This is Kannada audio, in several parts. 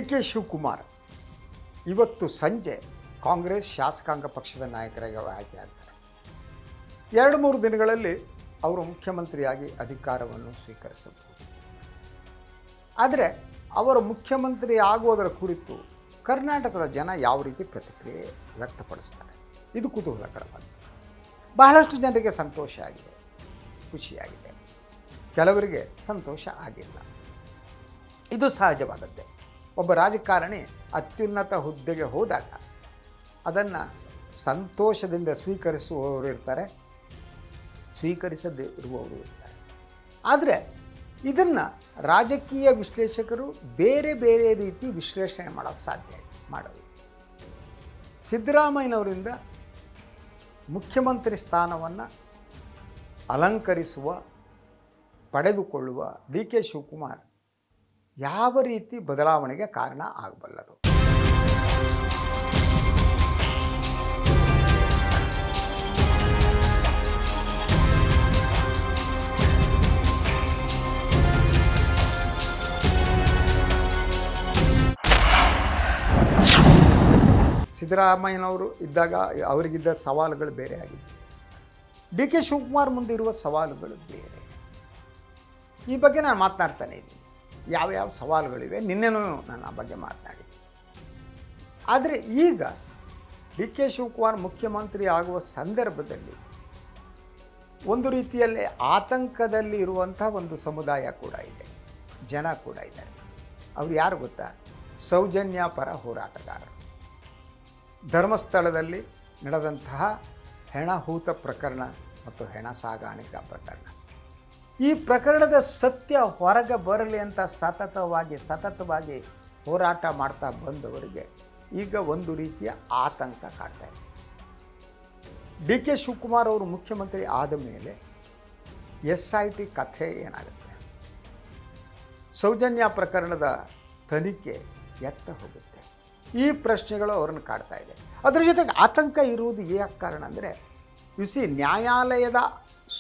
ಕೆ ಶಿವಕುಮಾರ್ ಇವತ್ತು ಸಂಜೆ ಕಾಂಗ್ರೆಸ್ ಶಾಸಕಾಂಗ ಪಕ್ಷದ ನಾಯಕರಾಗಿ ಆಯ್ಕೆ ಆಗ್ತಾರೆ. 2-3 ದಿನಗಳಲ್ಲಿ ಅವರು ಮುಖ್ಯಮಂತ್ರಿಯಾಗಿ ಅಧಿಕಾರವನ್ನು ಸ್ವೀಕರಿಸಬಹುದು. ಆದರೆ ಅವರು ಮುಖ್ಯಮಂತ್ರಿ ಆಗುವುದರ ಕುರಿತು ಕರ್ನಾಟಕದ ಜನ ಯಾವ ರೀತಿ ಪ್ರತಿಕ್ರಿಯೆ ವ್ಯಕ್ತಪಡಿಸ್ತಾರೆ, ಇದು ಕುತೂಹಲಕರವಾಗಿದೆ. ಬಹಳಷ್ಟು ಜನರಿಗೆ ಸಂತೋಷ ಆಗಿದೆ, ಖುಷಿಯಾಗಿದೆ, ಕೆಲವರಿಗೆ ಸಂತೋಷ ಆಗಿಲ್ಲ. ಇದು ಸಹಜವಾದದ್ದೇ. ಒಬ್ಬ ರಾಜಕಾರಣಿ ಅತ್ಯುನ್ನತ ಹುದ್ದೆಗೆ ಹೋದಾಗ ಅದನ್ನು ಸಂತೋಷದಿಂದ ಸ್ವೀಕರಿಸುವವರು ಇರ್ತಾರೆ, ಸ್ವೀಕರಿಸದೇ ಇರುವವರು ಇರ್ತಾರೆ. ಆದರೆ ಇದನ್ನು ರಾಜಕೀಯ ವಿಶ್ಲೇಷಕರು ಬೇರೆ ಬೇರೆ ರೀತಿ ವಿಶ್ಲೇಷಣೆ ಮಾಡೋಕ್ಕೆ ಸಾಧ್ಯ ಮಾಡೋದು. ಸಿದ್ದರಾಮಯ್ಯನವರಿಂದ ಮುಖ್ಯಮಂತ್ರಿ ಸ್ಥಾನವನ್ನು ಅಲಂಕರಿಸುವ ಪಡೆದುಕೊಳ್ಳುವ ಡಿ ಕೆ ಶಿವಕುಮಾರ್ ಯಾವ ರೀತಿ ಬದಲಾವಣೆಗೆ ಕಾರಣ ಆಗಬಲ್ಲರು? ಸಿದ್ದರಾಮಯ್ಯನವರು ಇದ್ದಾಗ ಅವರಿಗಿದ್ದ ಸವಾಲುಗಳು ಬೇರೆ ಆಗಿದೆ. ಡಿ ಕೆ ಶಿವಕುಮಾರ್ ಮುಂದಿರುವ ಸವಾಲುಗಳು ಬೇರೆ. ಈ ಬಗ್ಗೆ ನಾನು ಮಾತನಾಡ್ತಾನೆ ಇದ್ದೀನಿ. ಯಾವ್ಯಾವ ಸವಾಲುಗಳಿವೆ, ನಿನ್ನೆನೂ ನಾನು ಆ ಬಗ್ಗೆ ಮಾತನಾಡಿದ್ದೆ. ಆದರೆ ಈಗ ಡಿ ಕೆ ಶಿವಕುಮಾರ್ ಮುಖ್ಯಮಂತ್ರಿ ಆಗುವ ಸಂದರ್ಭದಲ್ಲಿ ಒಂದು ರೀತಿಯಲ್ಲಿ ಆತಂಕದಲ್ಲಿ ಇರುವಂಥ ಒಂದು ಸಮುದಾಯ ಕೂಡ ಇದೆ, ಜನ ಕೂಡ ಇದ್ದಾರೆ. ಅವ್ರು ಯಾರು ಗೊತ್ತಾ? ಸೌಜನ್ಯ ಪರ ಹೋರಾಟಗಾರರು. ಧರ್ಮಸ್ಥಳದಲ್ಲಿ ನಡೆದಂತಹ ಹೆಣಹೂತ ಪ್ರಕರಣ ಮತ್ತು ಹೆಣ ಸಾಗಾಣಿಕಾ ಪ್ರಕರಣ, ಈ ಪ್ರಕರಣದ ಸತ್ಯ ಹೊರಗೆ ಬರಲಿ ಅಂತ ಸತತವಾಗಿ ಹೋರಾಟ ಮಾಡ್ತಾ ಬಂದವರಿಗೆ ಈಗ ಒಂದು ರೀತಿಯ ಆತಂಕ ಕಾಡ್ತಾ ಇದೆ. ಡಿ ಕೆ ಶಿವಕುಮಾರ್ ಅವರು ಮುಖ್ಯಮಂತ್ರಿ ಆದ ಮೇಲೆ SIT ಕಥೆ ಏನಾಗುತ್ತೆ? ಸೌಜನ್ಯ ಪ್ರಕರಣದ ತನಿಖೆ ಎತ್ತ ಹೋಗುತ್ತೆ? ಈ ಪ್ರಶ್ನೆಗಳು ಅವರನ್ನು ಕಾಡ್ತಾ ಇದೆ. ಅದರ ಜೊತೆಗೆ ಆತಂಕ ಇರುವುದು ಯಾಕೆ ಕಾರಣ ಅಂದರೆ, ನ್ಯಾಯಾಲಯದ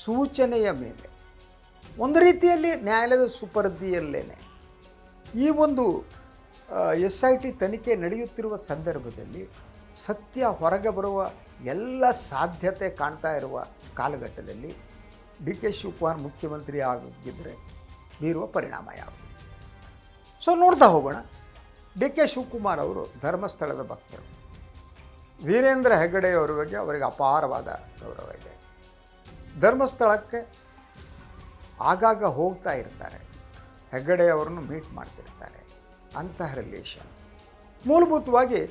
ಸೂಚನೆಯ ಮೇಲೆ ಒಂದು ರೀತಿಯಲ್ಲಿ ನ್ಯಾಯಾಲಯದ ಸುಪರ್ದಿಯಲ್ಲೇನೆ ಈ ಒಂದು SIT ತನಿಖೆ ನಡೆಯುತ್ತಿರುವ ಸಂದರ್ಭದಲ್ಲಿ ಸತ್ಯ ಹೊರಗೆ ಬರುವ ಎಲ್ಲ ಸಾಧ್ಯತೆ ಕಾಣ್ತಾ ಇರುವ ಕಾಲಘಟ್ಟದಲ್ಲಿ ಡಿ ಕೆ ಶಿವಕುಮಾರ್ ಮುಖ್ಯಮಂತ್ರಿ ಆಗಿದ್ದರೆ ಬೀರುವ ಪರಿಣಾಮ ಯಾವುದು? ಸೊ ನೋಡ್ತಾ ಹೋಗೋಣ. ಡಿ ಕೆ ಶಿವಕುಮಾರ್ ಅವರು ಧರ್ಮಸ್ಥಳದ ಭಕ್ತರು. ವೀರೇಂದ್ರ ಹೆಗ್ಗಡೆಯವರ ಬಗ್ಗೆ ಅವರಿಗೆ ಅಪಾರವಾದ ಗೌರವ ಇದೆ. ಧರ್ಮಸ್ಥಳಕ್ಕೆ ಆಗಾಗ ಹೋಗ್ತಾ ಇರ್ತಾರೆ, ಹೆಗ್ಗಡೆಯವರನ್ನು ಮೀಟ್ ಮಾಡ್ತಿರ್ತಾರೆ. ಅಂತಹ ರಿಲೇಷನ್. ಮೂಲಭೂತವಾಗಿ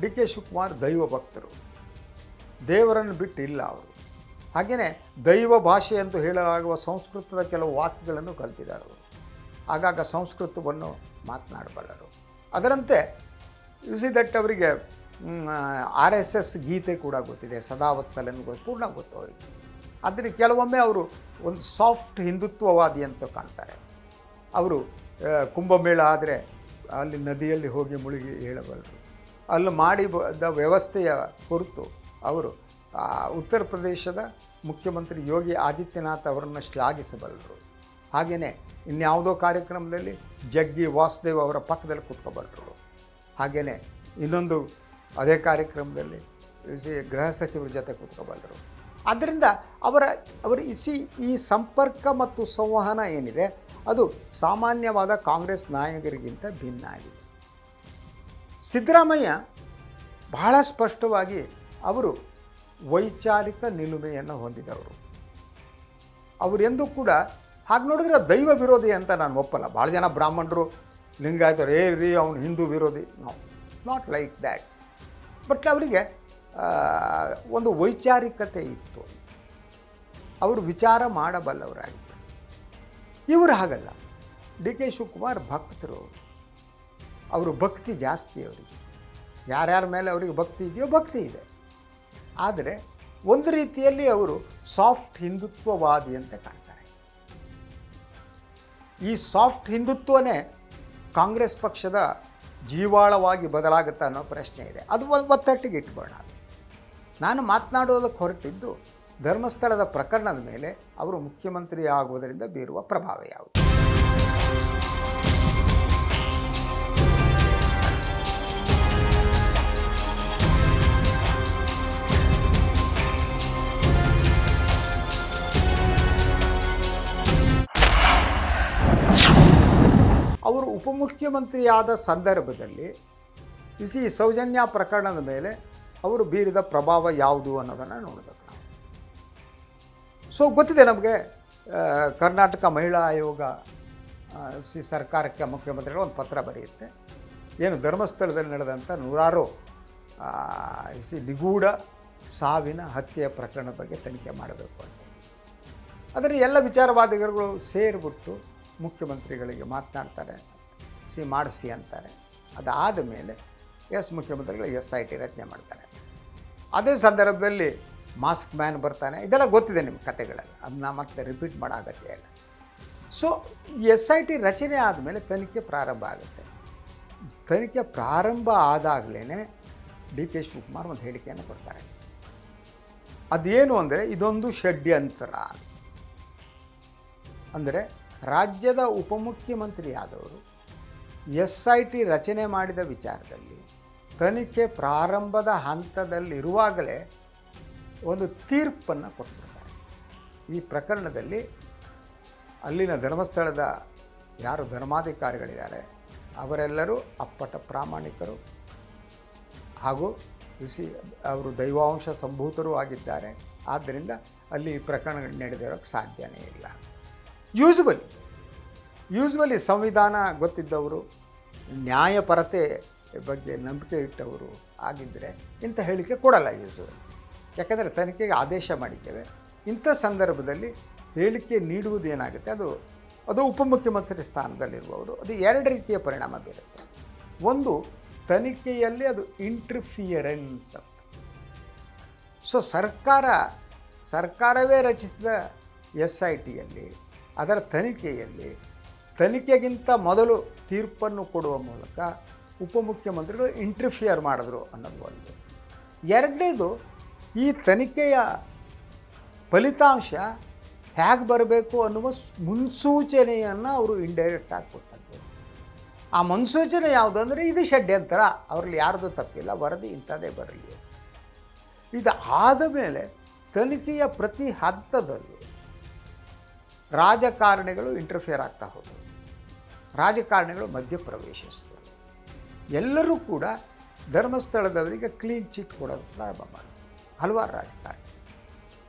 ಡಿ ಕೆ ಶಿವಕುಮಾರ್ ದೈವ ಭಕ್ತರು, ದೇವರನ್ನು ಬಿಟ್ಟು ಇಲ್ಲ ಅವರು. ಹಾಗೆಯೇ ದೈವ ಭಾಷೆ ಎಂದು ಹೇಳಲಾಗುವ ಸಂಸ್ಕೃತದ ಕೆಲವು ವಾಕ್ಯಗಳನ್ನು ಕಲ್ತಿದ್ದಾರೆ ಅವರು. ಆಗಾಗ ಸಂಸ್ಕೃತವನ್ನು ಮಾತನಾಡಬಲ್ಲರು. ಅದರಂತೆ ದಟ್ ಅವರಿಗೆ RSS ಗೀತೆ ಕೂಡ ಗೊತ್ತಿದೆ, ಸದಾವತ್ಸಲನ್ ಪೂರ್ಣ ಗೊತ್ತು ಅವರಿಗೆ. ಆದರೆ ಕೆಲವೊಮ್ಮೆ ಅವರು ಒಂದು ಸಾಫ್ಟ್ ಹಿಂದುತ್ವವಾದಿ ಅಂತ ಕಾಣ್ತಾರೆ. ಅವರು ಕುಂಭಮೇಳ ಆದರೆ ಅಲ್ಲಿ ನದಿಯಲ್ಲಿ ಹೋಗಿ ಮುಳುಗಿ ಹೇಳಬಲ್ಲರು. ಅಲ್ಲಿ ಮಾಡಿದ ವ್ಯವಸ್ಥೆಯ ಕುರಿತು ಅವರು ಉತ್ತರ ಪ್ರದೇಶದ ಮುಖ್ಯಮಂತ್ರಿ ಯೋಗಿ ಆದಿತ್ಯನಾಥ್ ಅವರನ್ನು ಶ್ಲಾಘಿಸಬಲ್ಲರು. ಹಾಗೆಯೇ ಇನ್ಯಾವುದೋ ಕಾರ್ಯಕ್ರಮದಲ್ಲಿ ಜಗ್ಗಿ ವಾಸುದೇವ್ ಅವರ ಪಕ್ಕದಲ್ಲಿ ಕೂತ್ಕೊಬಲ್ಲರು. ಹಾಗೆಯೇ ಇನ್ನೊಂದು ಅದೇ ಕಾರ್ಯಕ್ರಮದಲ್ಲಿ ಗೃಹ ಸಚಿವರ ಜೊತೆ ಕೂತ್ಕೊಬಲ್ಲರು. ಆದ್ದರಿಂದ ಅವರ ಈ ಸಂಪರ್ಕ ಮತ್ತು ಸಂವಹನ ಏನಿದೆ ಅದು ಸಾಮಾನ್ಯವಾದ ಕಾಂಗ್ರೆಸ್ ನಾಯಕರಿಗಿಂತ ಭಿನ್ನ ಆಗಿದೆ. ಸಿದ್ದರಾಮಯ್ಯ ಬಹಳ ಸ್ಪಷ್ಟವಾಗಿ ಅವರು ವೈಚಾರಿಕ ನಿಲುಮೆಯನ್ನು ಹೊಂದಿದವರು. ಅವರೆಂದೂ ಕೂಡ ಹಾಗೆ ನೋಡಿದ್ರೆ ದೈವ ವಿರೋಧಿ ಅಂತ ನಾನು ಒಪ್ಪಲ್ಲ. ಭಾಳ ಜನ ಬ್ರಾಹ್ಮಣರು ಲಿಂಗಾಯತರು ಅವನು ಹಿಂದೂ ವಿರೋಧಿ, ನಾಟ್ ಲೈಕ್ ದ್ಯಾಟ್. ಬಟ್ ಅವರಿಗೆ ಒಂದು ವೈಚಾರಿಕತೆ ಇತ್ತು, ಅವರು ವಿಚಾರ ಮಾಡಬಲ್ಲವರಾಗಿದ್ದರು. ಇವರು ಹಾಗಲ್ಲ. ಡಿ ಕೆ ಶಿವಕುಮಾರ್ ಭಕ್ತರು, ಅವರು ಭಕ್ತಿ ಜಾಸ್ತಿ ಅವರಿಗೆ. ಯಾರ್ಯಾರ ಮೇಲೆ ಅವರಿಗೆ ಭಕ್ತಿ ಇದೆಯೋ ಭಕ್ತಿ ಇದೆ. ಆದರೆ ಒಂದು ರೀತಿಯಲ್ಲಿ ಅವರು ಸಾಫ್ಟ್ ಹಿಂದುತ್ವವಾದಿ ಅಂತ ಕಾಣ್ತಾರೆ. ಈ ಸಾಫ್ಟ್ ಹಿಂದುತ್ವನೇ ಕಾಂಗ್ರೆಸ್ ಪಕ್ಷದ ಜೀವಾಳವಾಗಿ ಬದಲಾಗುತ್ತಾ ಅನ್ನೋ ಪ್ರಶ್ನೆ ಇದೆ. ಅದು ಒತ್ತಟ್ಟಿಗೆ ಇಟ್ಬೋಣ. ನಾನು ಮಾತನಾಡೋದಕ್ಕೆ ಹೊರಟಿದ್ದು ಧರ್ಮಸ್ಥಳದ ಪ್ರಕರಣದ ಮೇಲೆ ಅವರು ಮುಖ್ಯಮಂತ್ರಿ ಆಗುವುದರಿಂದ ಬೀರುವ ಪ್ರಭಾವ ಯಾವುದು? ಅವರು ಉಪಮುಖ್ಯಮಂತ್ರಿಯಾದ ಸಂದರ್ಭದಲ್ಲಿ ಈ ಸೌಜನ್ಯ ಪ್ರಕರಣದ ಮೇಲೆ ಅವರು ಬೀರಿದ ಪ್ರಭಾವ ಯಾವುದು ಅನ್ನೋದನ್ನು ನೋಡಬೇಕು ನಾವು. ಸೊ ಗೊತ್ತಿದೆ ನಮಗೆ, ಕರ್ನಾಟಕ ಮಹಿಳಾ ಆಯೋಗ ಸರ್ಕಾರಕ್ಕೆ ಮುಖ್ಯಮಂತ್ರಿಗಳು ಒಂದು ಪತ್ರ ಬರೆಯುತ್ತೆ. ಏನು ಧರ್ಮಸ್ಥಳದಲ್ಲಿ ನಡೆದಂಥ ನೂರಾರು ನಿಗೂಢ ಸಾವಿನ ಹತ್ಯೆಯ ಪ್ರಕರಣದ ಬಗ್ಗೆ ತನಿಖೆ ಮಾಡಬೇಕು ಅಂತ. ಅದರ ಎಲ್ಲ ವಿಚಾರವಾದಿಗಳು ಸೇರಿಬಿಟ್ಟು ಮುಖ್ಯಮಂತ್ರಿಗಳಿಗೆ ಮಾತನಾಡ್ತಾರೆ, ಮಾಡಿಸಿ ಅಂತಾರೆ. ಅದಾದ ಮೇಲೆ ಮುಖ್ಯಮಂತ್ರಿಗಳು SIT ರಚನೆ ಮಾಡ್ತಾರೆ. ಅದೇ ಸಂದರ್ಭದಲ್ಲಿ ಮಾಸ್ಕ್ ಮ್ಯಾನ್ ಬರ್ತಾನೆ. ಇದೆಲ್ಲ ಗೊತ್ತಿದೆ ನಿಮ್ಮ ಕತೆಗಳಲ್ಲಿ, ಅದನ್ನ ಮತ್ತೆ ರಿಪೀಟ್ ಮಾಡೋ ಅಗತ್ಯ ಇಲ್ಲ. ಸೊ SIT ರಚನೆ ಆದಮೇಲೆ ತನಿಖೆ ಪ್ರಾರಂಭ ಆಗುತ್ತೆ. ತನಿಖೆ ಪ್ರಾರಂಭ ಆದಾಗಲೇ DK ಶಿವಕುಮಾರ್ ಒಂದು ಹೇಳಿಕೆಯನ್ನು ಕೊಡ್ತಾರೆ. ಅದೇನು ಅಂದರೆ, ಇದೊಂದು ಷಡ್ಯಂತ್ರ. ಅಂದರೆ ರಾಜ್ಯದ ಉಪಮುಖ್ಯಮಂತ್ರಿ ಆದವರು SIT ರಚನೆ ಮಾಡಿದ ವಿಚಾರದಲ್ಲಿ ತನಿಖೆ ಪ್ರಾರಂಭದ ಹಂತದಲ್ಲಿರುವಾಗಲೇ ಒಂದು ತೀರ್ಪನ್ನು ಕೊಟ್ಬಿಡ್ತಾರೆ. ಈ ಪ್ರಕರಣದಲ್ಲಿ ಅಲ್ಲಿನ ಧರ್ಮಸ್ಥಳದ ಯಾರು ಧರ್ಮಾಧಿಕಾರಿಗಳಿದ್ದಾರೆ ಅವರೆಲ್ಲರೂ ಅಪ್ಪಟ ಪ್ರಾಮಾಣಿಕರು ಹಾಗೂ ಅವರು ದೈವಾಂಶ ಸಂಭೂತರೂ ಆಗಿದ್ದಾರೆ. ಆದ್ದರಿಂದ ಅಲ್ಲಿ ಪ್ರಕರಣಗಳು ನಡೆದಿರೋಕ್ಕೆ ಸಾಧ್ಯನೇ ಇಲ್ಲ. ಯೂಸ್ವಲಿ ಸಂವಿಧಾನ ಗೊತ್ತಿದ್ದವರು, ನ್ಯಾಯಪರತೆ ಬಗ್ಗೆ ನಂಬಿಕೆ ಇಟ್ಟವರು ಆಗಿದ್ದರೆ ಇಂಥ ಹೇಳಿಕೆ ಕೊಡಲ್ಲ ಯೂಸ್ವಲಿ. ಯಾಕಂದರೆ ತನಿಖೆಗೆ ಆದೇಶ ಮಾಡಿದ್ದೇವೆ. ಇಂಥ ಸಂದರ್ಭದಲ್ಲಿ ಹೇಳಿಕೆ ನೀಡುವುದೇನಾಗುತ್ತೆ, ಅದು ಉಪಮುಖ್ಯಮಂತ್ರಿ ಸ್ಥಾನದಲ್ಲಿರುವವರು, ಅದು ಎರಡು ರೀತಿಯ ಪರಿಣಾಮ ಬೀರುತ್ತೆ. ಒಂದು, ತನಿಖೆಯಲ್ಲಿ ಅದು ಇಂಟರ್ಫಿಯರೆನ್ಸ್ ಅಂತ. ಸೊ ಸರ್ಕಾರವೇ ರಚಿಸಿದ SITಯಲ್ಲಿ ಅದರ ತನಿಖೆಗಿಂತ ಮೊದಲು ತೀರ್ಪನ್ನು ಕೊಡುವ ಮೂಲಕ ಉಪಮುಖ್ಯಮಂತ್ರಿಗಳು ಇಂಟರ್ಫಿಯರ್ ಮಾಡಿದ್ರು ಅನ್ನೋದು ಒಂದು. ಎರಡನೇದು, ಈ ತನಿಖೆಯ ಫಲಿತಾಂಶ ಹೇಗೆ ಬರಬೇಕು ಅನ್ನುವ ಮುನ್ಸೂಚನೆಯನ್ನು ಅವರು ಇಂಡೈರೆಕ್ಟಾಗಿ ಕೊಟ್ಟದ್ದು. ಆ ಮುನ್ಸೂಚನೆ ಯಾವುದು ಅಂದರೆ, ಇದು ಷಡ್ಯಂತ್ರ, ಅವರಲ್ಲಿ ಯಾರ್ದು ತಪ್ಪಿಲ್ಲ, ವರದಿ ಇಂಥದ್ದೇ ಬರಲಿ. ಇದು ಆದ ಮೇಲೆ ತನಿಖೆಯ ಪ್ರತಿ ಹಂತದಲ್ಲೂ ರಾಜಕಾರಣಿಗಳು ಇಂಟರ್ಫಿಯರ್ ಆಗ್ತಾ ಹೋದರು. ರಾಜಕಾರಣಿಗಳು ಮಧ್ಯಪ್ರವೇಶಿಸಿದರು. ಎಲ್ಲರೂ ಕೂಡ ಧರ್ಮಸ್ಥಳದವರಿಗೆ ಕ್ಲೀನ್ ಚಿಟ್ ಕೊಡೋದು ಪ್ರಾರಂಭ ಮಾಡಿದ್ರು, ಹಲವಾರು ರಾಜಕಾರಣಿ.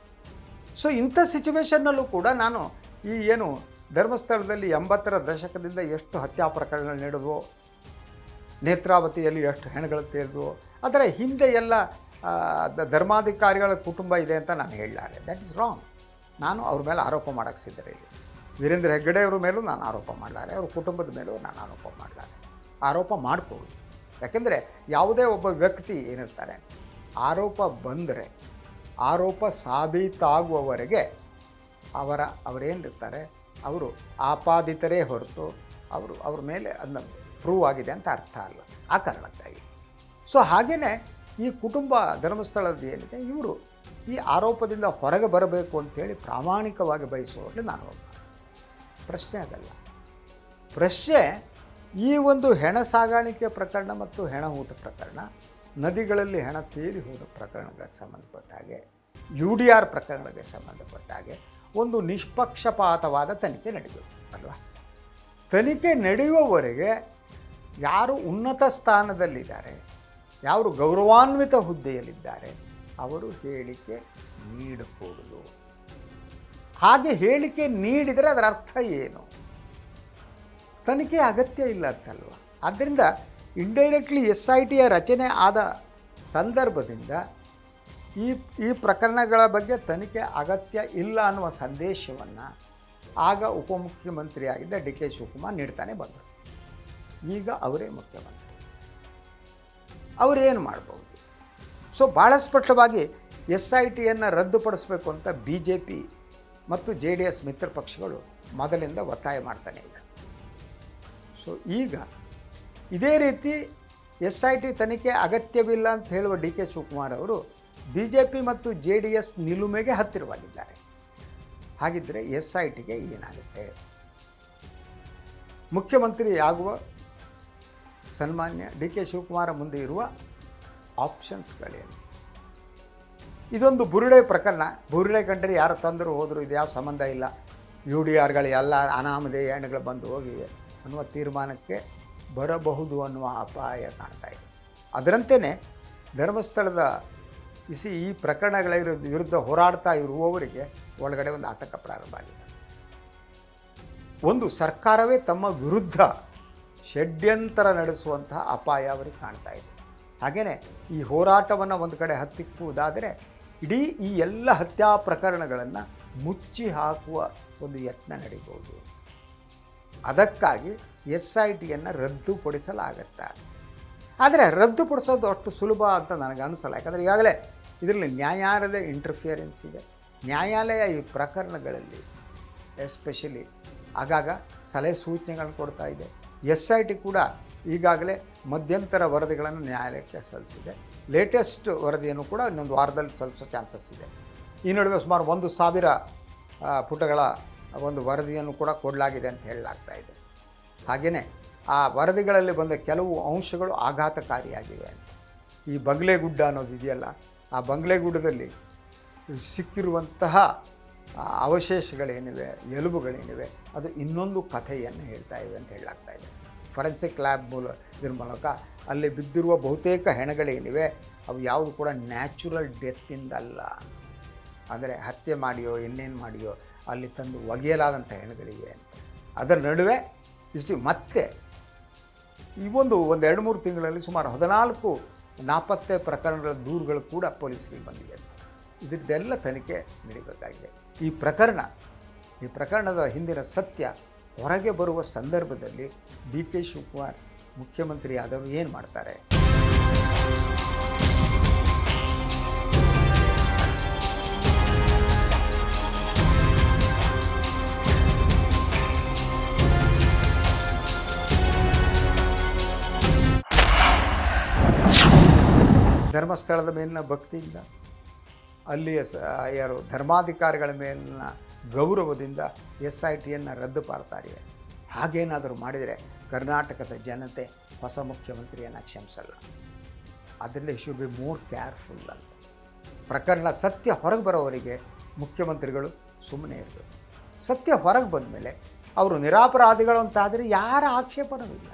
ಸೊ ಇಂಥ ಸಿಚುವೇಷನ್ನಲ್ಲೂ ಕೂಡ ನಾನು ಏನು ಧರ್ಮಸ್ಥಳದಲ್ಲಿ 80ರ ದಶಕದಿಂದ ಎಷ್ಟು ಹತ್ಯಾ ಪ್ರಕರಣಗಳು ನಡೆದವೋ, ನೇತ್ರಾವತಿಯಲ್ಲಿ ಎಷ್ಟು ಹೆಣಗಳು ತೇರಿದ್ವೋ, ಅದರ ಹಿಂದೆ ಎಲ್ಲ ಧರ್ಮಾಧಿಕಾರಿಗಳ ಕುಟುಂಬ ಇದೆ ಅಂತ ನಾನು ಹೇಳಲಾರೆ. That is wrong. ನಾನು ಅವ್ರ ಮೇಲೆ ಆರೋಪ ಮಾಡೋಕ್ಕೆ ಸಿದ್ಧರಿಲ್ಲ. ವೀರೇಂದ್ರ ಹೆಗ್ಗಡೆ ಅವ್ರ ಮೇಲೂ ನಾನು ಆರೋಪ ಮಾಡಲಾರೆ, ಅವ್ರ ಕುಟುಂಬದ ಮೇಲೂ ನಾನು ಆರೋಪ ಮಾಡಲಾರೆ. ಆರೋಪ ಮಾಡ್ಕೊಳ್ಳಿ. ಯಾಕೆಂದರೆ ಯಾವುದೇ ಒಬ್ಬ ವ್ಯಕ್ತಿ ಏನಿರ್ತಾರೆ, ಆರೋಪ ಬಂದರೆ ಆರೋಪ ಸಾಬೀತಾಗುವವರೆಗೆ ಅವರೇನಿರ್ತಾರೆ ಅವರು ಆಪಾದಿತರೇ ಹೊರತು ಅವ್ರ ಮೇಲೆ ಅದನ್ನ ಪ್ರೂವ್ ಆಗಿದೆ ಅಂತ ಅರ್ಥ ಅಲ್ಲ. ಆ ಕಾರಣಕ್ಕಾಗಿ ಸೊ ಹಾಗೆಯೇ ಈ ಕುಟುಂಬ ಧರ್ಮಸ್ಥಳದ ಏನಿದೆ, ಇವರು ಈ ಆರೋಪದಿಂದ ಹೊರಗೆ ಬರಬೇಕು ಅಂತೇಳಿ ಪ್ರಾಮಾಣಿಕವಾಗಿ ಬಯಸುವಲ್ಲಿ ನಾನು ಒಬ್ಬ. ಪ್ರಶ್ನೆ ಆಗಲ್ಲ. ಪ್ರಶ್ನೆ ಈ ಒಂದು ಹೆಣ ಸಾಗಾಣಿಕೆ ಪ್ರಕರಣ ಮತ್ತು ಹೆಣ ಹೂತ ಪ್ರಕರಣ, ನದಿಗಳಲ್ಲಿ ಹೆಣ ತೇಲಿ ಹೋದ ಪ್ರಕರಣಗಳಿಗೆ ಸಂಬಂಧಪಟ್ಟ ಹಾಗೆ, UDR ಪ್ರಕರಣಗಳಿಗೆ ಸಂಬಂಧಪಟ್ಟ ಹಾಗೆ ಒಂದು ನಿಷ್ಪಕ್ಷಪಾತವಾದ ತನಿಖೆ ನಡೆಯಬೇಕು ಅಲ್ವಾ? ತನಿಖೆ ನಡೆಯುವವರೆಗೆ ಯಾರು ಉನ್ನತ ಸ್ಥಾನದಲ್ಲಿದ್ದಾರೆ, ಯಾರು ಗೌರವಾನ್ವಿತ ಹುದ್ದೆಯಲ್ಲಿದ್ದಾರೆ, ಅವರು ಹೇಳಿಕೆ ನೀಡಕೂಡದು. ಹಾಗೆ ಹೇಳಿಕೆ ನೀಡಿದರೆ ಅದರ ಅರ್ಥ ಏನು? ತನಿಖೆ ಅಗತ್ಯ ಇಲ್ಲ ಅಂತಲ್ವ. ಆದ್ದರಿಂದ ಇಂಡೈರೆಕ್ಟ್ಲಿ SITಯ ರಚನೆ ಆದ ಸಂದರ್ಭದಿಂದ ಈ ಪ್ರಕರಣಗಳ ಬಗ್ಗೆ ತನಿಖೆ ಅಗತ್ಯ ಇಲ್ಲ ಅನ್ನುವ ಸಂದೇಶವನ್ನು ಆಗ ಉಪಮುಖ್ಯಮಂತ್ರಿಯಾಗಿದ್ದ DK ಶಿವಕುಮಾರ್ ನೀಡ್ತಾನೆ ಬಂದರು. ಈಗ ಅವರೇ ಮುಖ್ಯಮಂತ್ರಿ, ಅವರೇನು ಮಾಡ್ಬೋದು? ಸೊ ಭಾಳ ಸ್ಪಷ್ಟವಾಗಿ SITಯನ್ನು ರದ್ದುಪಡಿಸಬೇಕು ಅಂತ BJP ಮತ್ತು JDS ಮಿತ್ರ ಪಕ್ಷಗಳು ಮೊದಲಿಂದ ಒತ್ತಾಯ ಮಾಡ್ತಾನೆ ಇದೆ. ಸೊ ಈಗ ಇದೇ ರೀತಿ SIT ತನಿಖೆ ಅಗತ್ಯವಿಲ್ಲ ಅಂತ ಹೇಳುವ DK ಶಿವಕುಮಾರ್ ಅವರು BJP ಮತ್ತು JDS ನಿಲುಮೆಗೆ ಹತ್ತಿರವಾಗಿದ್ದಾರೆ. ಹಾಗಿದ್ದರೆ SITಗೆ ಏನಾಗುತ್ತೆ? ಮುಖ್ಯಮಂತ್ರಿ ಆಗುವ ಸನ್ಮಾನ್ಯ DK ಶಿವಕುಮಾರ ಮುಂದೆ ಇರುವ ಆಪ್ಷನ್ಸ್ಗಳೇನು? ಇದೊಂದು ಬುರುಡೆ ಪ್ರಕರಣ. ಬುರುಡೆ ಕಂಡ್ರೆ ಯಾರು ತಂದರು ಹೋದರು, ಇದು ಯಾವ ಸಂಬಂಧ ಇಲ್ಲ. UDRಗಳು ಎಲ್ಲ ಅನಾಮಧೇಯ ಹೆಣ್ಣುಗಳು ಬಂದು ಹೋಗಿವೆ. ಅನ್ನುವ ತೀರ್ಮಾನಕ್ಕೆ ಬರಬಹುದು ಅನ್ನುವ ಅಪಾಯ ಕಾಣ್ತಾ ಇದೆ. ಅದರಂತೆಯೇ ಧರ್ಮಸ್ಥಳದ ಈ ಪ್ರಕರಣಗಳ ವಿರುದ್ಧ ಹೋರಾಡ್ತಾ ಇರುವವರಿಗೆ ಒಳಗಡೆ ಒಂದು ಆತಂಕ ಪ್ರಾರಂಭ ಆಗಿದೆ. ಒಂದು ಸರ್ಕಾರವೇ ತಮ್ಮ ವಿರುದ್ಧ ಷಡ್ಯಂತರ ನಡೆಸುವಂತಹ ಅಪಾಯ ಅವರಿಗೆ ಕಾಣ್ತಾ ಇದೆ. ಹಾಗೆಯೇ ಈ ಹೋರಾಟವನ್ನು ಒಂದು ಕಡೆ ಹತ್ತಿಕ್ಕುವುದಾದರೆ ಇಡೀ ಈ ಎಲ್ಲ ಹತ್ಯಾ ಪ್ರಕರಣಗಳನ್ನು ಮುಚ್ಚಿ ಹಾಕುವ ಒಂದು ಯತ್ನ ನಡೀಬೋದು. ಅದಕ್ಕಾಗಿ SITಯನ್ನು ರದ್ದುಪಡಿಸಲಾಗತ್ತೆ. ಆದರೆ ರದ್ದುಪಡಿಸೋದು ಅಷ್ಟು ಸುಲಭ ಅಂತ ನನಗೆ ಅನಿಸಲ್ಲ. ಯಾಕಂದರೆ ಈಗಾಗಲೇ ಇದರಲ್ಲಿ ನ್ಯಾಯಾಲಯದ ಇಂಟರ್ಫಿಯರೆನ್ಸ್ ಇದೆ. ನ್ಯಾಯಾಲಯ ಈ ಪ್ರಕರಣಗಳಲ್ಲಿ ಎಸ್ಪೆಷಲಿ ಆಗಾಗ ಸಲಹೆ ಸೂಚನೆಗಳನ್ನು ಕೊಡ್ತಾ ಇದೆ. SIT ಕೂಡ ಈಗಾಗಲೇ ಮಧ್ಯಂತರ ವರದಿಗಳನ್ನು ನ್ಯಾಯಾಲಯಕ್ಕೆ ಸಲ್ಲಿಸಿದೆ. ಲೇಟೆಸ್ಟ್ ವರದಿಯನ್ನು ಕೂಡ ಇನ್ನೊಂದು ವಾರದಲ್ಲಿ ಸಲ್ಲಿಸೋ ಚಾನ್ಸಸ್ ಇದೆ. ಈ ನಡುವೆ ಸುಮಾರು 1,000 ಪುಟಗಳ ಒಂದು ವರದಿಯನ್ನು ಕೂಡ ಕೊಡಲಾಗಿದೆ ಅಂತ ಹೇಳಲಾಗ್ತಾ ಇದೆ. ಹಾಗೆಯೇ ಆ ವರದಿಗಳಲ್ಲಿ ಬಂದ ಕೆಲವು ಅಂಶಗಳು ಆಘಾತಕಾರಿಯಾಗಿವೆ ಅಂತ. ಈ ಬಂಗ್ಲೆಗುಡ್ಡ ಅನ್ನೋದು ಇದೆಯಲ್ಲ, ಆ ಬಂಗ್ಲೆಗುಡ್ಡದಲ್ಲಿ ಸಿಕ್ಕಿರುವಂತಹ ಅವಶೇಷಗಳೇನಿವೆ, ಎಲುಬುಗಳೇನಿವೆ, ಅದು ಇನ್ನೊಂದು ಕಥೆಯನ್ನು ಹೇಳ್ತಾ ಇವೆ ಅಂತ ಹೇಳಲಾಗ್ತಾ ಇದೆ. ಫೊರೆನ್ಸಿಕ್ ಲ್ಯಾಬ್ ಇದ್ರ ಮೂಲಕ ಅಲ್ಲಿ ಬಿದ್ದಿರುವ ಬಹುತೇಕ ಹೆಣಗಳೇನಿವೆ ಅವು ಯಾವುದು ಕೂಡ ನ್ಯಾಚುರಲ್ ಡೆತ್ತಿಂದಲ್ಲ. ಅಂದರೆ ಹತ್ಯೆ ಮಾಡಿಯೋ ಇನ್ನೇನು ಮಾಡಿಯೋ ಅಲ್ಲಿ ತಂದು ಒಗೆಯಲಾದಂಥ ಹೆಣಗಳಿವೆ ಅಂತ. ಅದರ ನಡುವೆ ಮತ್ತೆ ಈ ಒಂದು 2-3 ತಿಂಗಳಲ್ಲಿ ಸುಮಾರು 14 ನಾಪತ್ತೆ ಪ್ರಕರಣಗಳ ದೂರುಗಳು ಕೂಡ ಪೊಲೀಸರಿಗೆ ಬಂದಿದೆ. ಇದರದ್ದೆಲ್ಲ ತನಿಖೆ ನಡೀಬೇಕಾಗಿದೆ. ಈ ಪ್ರಕರಣದ ಹಿಂದಿನ ಸತ್ಯ ಹೊರಗೆ ಬರುವ ಸಂದರ್ಭದಲ್ಲಿ DK ಶಿವಕುಮಾರ್ ಮುಖ್ಯಮಂತ್ರಿ ಆದವರು ಏನು ಮಾಡ್ತಾರೆ? ಧರ್ಮಸ್ಥಳದ ಮೇಲಿನ ಭಕ್ತಿಯಿಂದ, ಅಲ್ಲಿಯ ಧರ್ಮಾಧಿಕಾರಿಗಳ ಮೇಲಿನ ಗೌರವದಿಂದ SITಯನ್ನು ರದ್ದುಪಡಿಸ್ತಾರೆ. ಹಾಗೇನಾದರೂ ಮಾಡಿದರೆ ಕರ್ನಾಟಕದ ಜನತೆ ಹೊಸ ಮುಖ್ಯಮಂತ್ರಿಯನ್ನು ಕ್ಷಮಿಸಲ್ಲ. ಅದರಿಂದ ಶುಡ್ ಬಿ ಮೋರ್ ಕೇರ್ಫುಲ್ ಅಂತ. ಪ್ರಕರಣ ಸತ್ಯ ಹೊರಗೆ ಬರೋವರೆಗೆ ಮುಖ್ಯಮಂತ್ರಿಗಳು ಸುಮ್ಮನೆ ಇರಬೇಕು. ಸತ್ಯ ಹೊರಗೆ ಬಂದ ಮೇಲೆ ಅವರು ನಿರಪರಾಧಿಗಳು ಅಂತಾದರೆ ಯಾರ ಆಕ್ಷೇಪಣೂ ಇಲ್ಲ.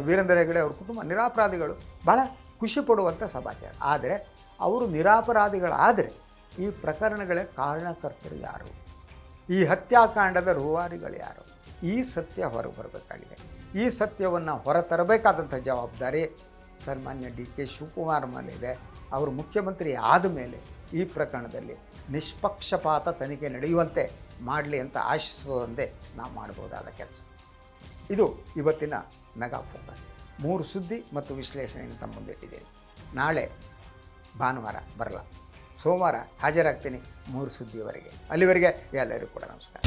ವೀರೇಂದ್ರ ಹೆಗಡೆ ಅವ್ರ ಕುಟುಂಬ ನಿರಪರಾಧಿಗಳು, ಭಾಳ ಖುಷಿ ಪಡುವಂಥ ಸಮಾಚಾರ. ಆದರೆ ಅವರು ನಿರಪರಾಧಿಗಳಾದರೆ ಈ ಪ್ರಕರಣಗಳ ಕಾರಣಕರ್ತರು ಯಾರು? ಈ ಹತ್ಯಾಕಾಂಡದ ರೂವಾರಿಗಳು ಯಾರು? ಈ ಸತ್ಯ ಹೊರಗೆ ಬರಬೇಕಾಗಿದೆ. ಈ ಸತ್ಯವನ್ನು ಹೊರತರಬೇಕಾದಂಥ ಜವಾಬ್ದಾರಿ ಸನ್ಮಾನ್ಯ DK ಶಿವಕುಮಾರ್ ಮೇಲಿದೆ. ಅವರು ಮುಖ್ಯಮಂತ್ರಿ ಆದ ಮೇಲೆ ಈ ಪ್ರಕರಣದಲ್ಲಿ ನಿಷ್ಪಕ್ಷಪಾತ ತನಿಖೆ ನಡೆಯುವಂತೆ ಮಾಡಲಿ ಅಂತ ಆಶಿಸೋದೊಂದೇ ನಾವು ಮಾಡ್ಬೋದಾದ ಕೆಲಸ. ಇದು ಇವತ್ತಿನ ಮೆಗಾ ಫೋಕಸ್. 3 ಸುದ್ದಿ ಮತ್ತು ವಿಶ್ಲೇಷಣೆಯನ್ನು ತಮ್ಮ ಮುಂದೆ ಇಟ್ಟಿದ್ದೇನೆ. ನಾಳೆ ಭಾನುವಾರ ಬರಲ್ಲ, ಸೋಮವಾರ ಹಾಜರಾಗ್ತೀನಿ 3 ಸುದ್ದಿಯವರೆಗೆ. ಅಲ್ಲಿವರೆಗೆ ಎಲ್ಲರಿಗೂ ಕೂಡ ನಮಸ್ಕಾರ.